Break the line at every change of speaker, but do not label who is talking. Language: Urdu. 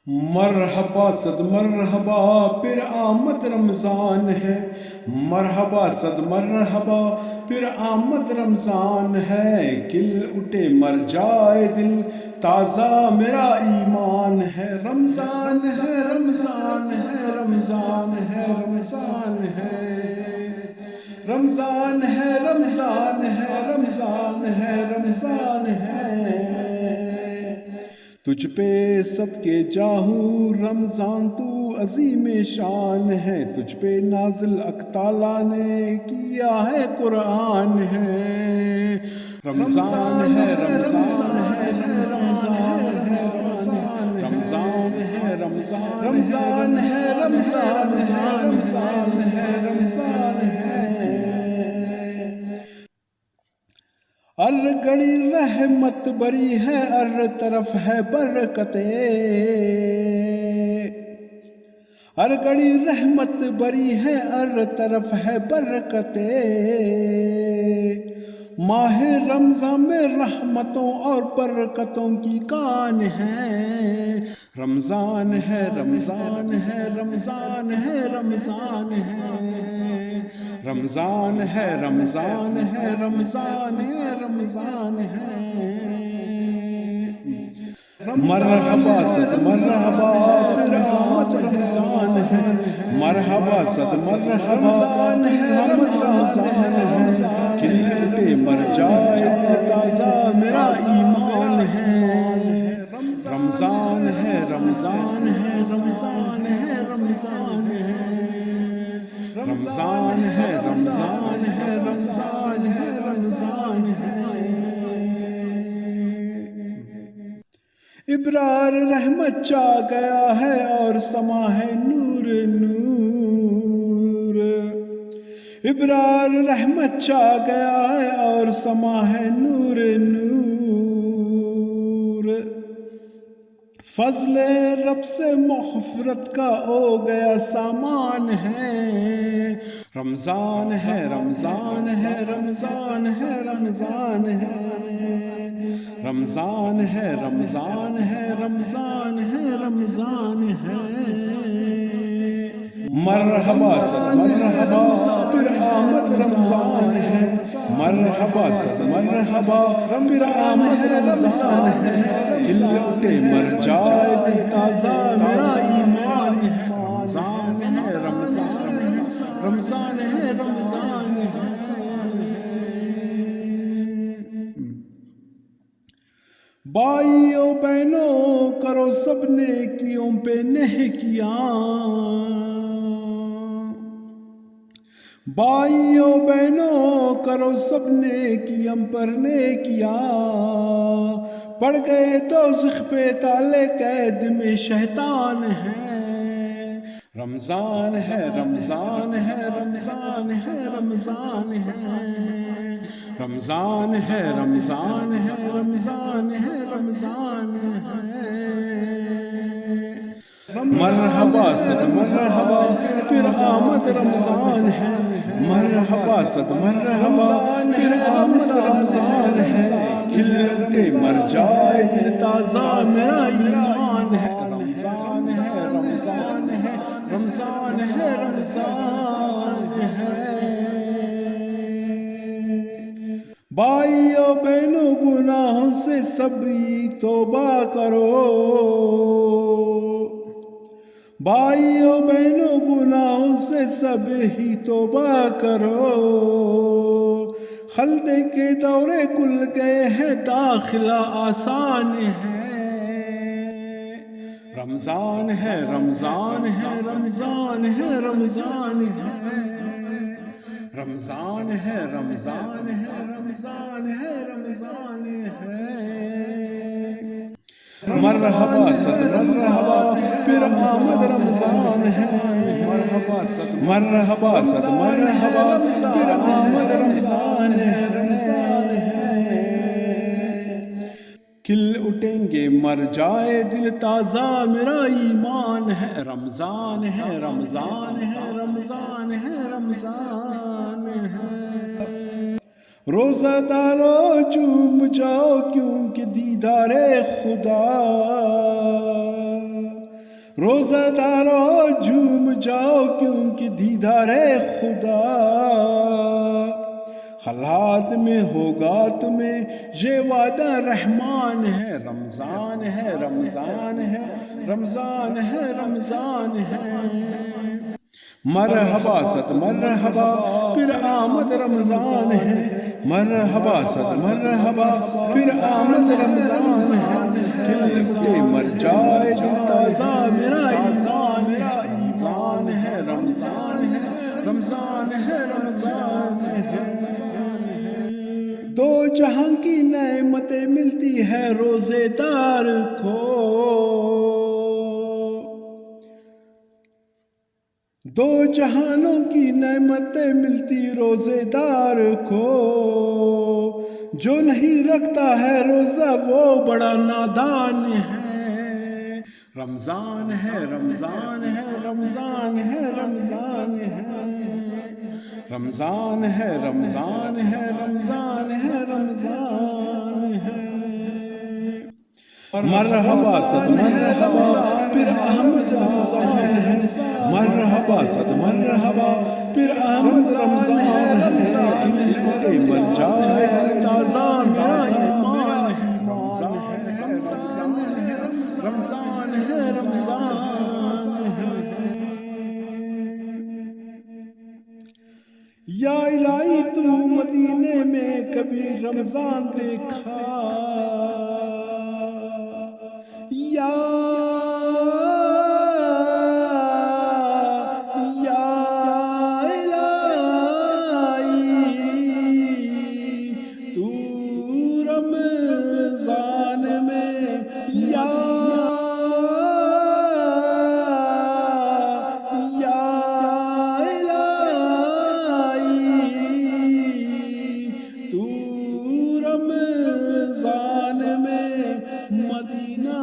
مرحبا صد مرحبا پھر آمد رمضان ہے، مرحبا صد مرحبا پھر آمد رمضان ہے، کھل اٹھے مر جائے دل تازہ میرا ایمان ہے، رمضان ہے رمضان ہے رمضان ہے رمضان ہے، رمضان ہے رمضان ہے رمضان ہے رمضان ہے، تجھ پہ صدقے جاہوں رمضان تو عظیم شان ہے، تجھ پہ نازل حق تعالیٰ نے کیا ہے قرآن ہے، رمضان ہے رمضان ہے رمضان ہے رمضان ہے رمضان رمضان ہے رمضان ہے رمضان ہے رمضان ہے، ہر گھڑی رحمت بری ہے، ہر طرف ہے برکتیں، ہر گھڑی رحمت بری ہے، ہر طرف ہے برکتیں، ماہ رمضان میں رحمتوں اور برکتوں کی کان ہے، رمضان ہے رمضان ہے رمضان ہے رمضان ہے، رمضان ہے رمضان ہے رمضان ہے رمضان ہے، مرحبا صد مرحبا پھر آمد رمضان ہے، مرحبا صد مرحبا پھر رمضان ہے، کھل اٹھے مر جائے تازہ میرا ایمان ہے، رمضان ہے رمضان ہے رمضان ہے رمضان ہے، رمضان ہے رمضان ہے رمضان ہے رمضان ہے، ابرار رحمت چاہ گیا ہے اور سما ہے نور نور، ابرار رحمت چاہ گیا ہے اور سما ہے نور نور، فضل رب سے مغفرت کا ہو گیا سامان ہے، رمضان ہے رمضان ہے رمضان ہے رمضان ہے، رمضان ہے رمضان ہے رمضان ہے رمضان ہے، مرحبا صد مرحبا پھر آمد رمضان ہے، مرحبا صد مرحبا پھر آمد رمضان ہے، کھل اٹھے مر جائے دل تازہ میرا ایمان ہے، رمضان ہے رمضان ہے رمضان ہے رمضان ہے، بھائیوں بہنوں کرو سب نیکیوں پہ نیکیاں، بھائیوں بہنوں کرو سب نیکیاں پر نیکیاں، پڑ گئے دوزخ پہ تالے قید میں شیطان ہے، رمضان ہے رمضان ہے رمضان ہے رمضان ہے، رمضان ہے رمضان ہے رمضان ہے رمضان ہے، مرحبا صد مرحبا پھر آمد رمضان ہے، مرحبا صد مرحبا پھر آمد رمضان ہے، کھل اٹھے مر جائے دل تازہ میرا ایمان ہے، رمضان ہے رمضان ہے رمضان ہے رمضان ہے، بھائیوں بہنوں گناہوں سے سبھی توبہ کرو، بھائیوں بہنوں گناہوں سے سب ہی توبہ کرو، خلدے کے دورے کھل گئے ہیں داخلہ آسان ہے، رمضان ہے رمضان ہے رمضان ہے رمضان ہے، رمضان ہے رمضان ہے رمضان ہے رمضان ہے، مرحبا صد مرحبا پھر آمد رمضان ہے، مرحبا صد مرحبا پھر آمد رمضان ہے، رمضان ہے، کھل اٹھیں گے مر جائے دل تازہ میرا ایمان ہے، رمضان ہے رمضان ہے رمضان ہے رمضان ہے، روزہ دارو چوم جاؤ کیونکہ دیدار خدا، روزہ دارو جھوم جاؤ کیونکہ دیدار خدا خلات میں ہوگا تمہیں یہ وعدہ رحمان ہے رمضان ہے رمضان ہے رمضان ہے رمضان ہے مرحبا ست مرحبا پھر آمد رمضان ہے مرحبا ست مرحبا پھر آمد رمضان ہے کھل اٹھے مر جائے دل تازہ میرا ایمان ہے رمضان ہے رمضان ہے رمضان ہے دو جہاں کی نعمتیں ملتی ہے روزے دار کو دو جہانوں کی نعمتیں ملتی روزے دار کو جو نہیں رکھتا ہے روزہ وہ بڑا نادان ہے رمضان ہے رمضان ہے رمضان ہے رمضان ہے رمضان ہے رمضان ہے رمضان ہے رمضان ہے مرحبا صد مرحبا پھر احمد رمضان ہے مرحبا صد مرحبا پھر احمد رمضان ہے مر جائے دل تازہ میرا ایمان ہے رمضان ہے رمضان ہے رمضان ہے یا الہی تو مدینے میں کبھی رمضان دیکھا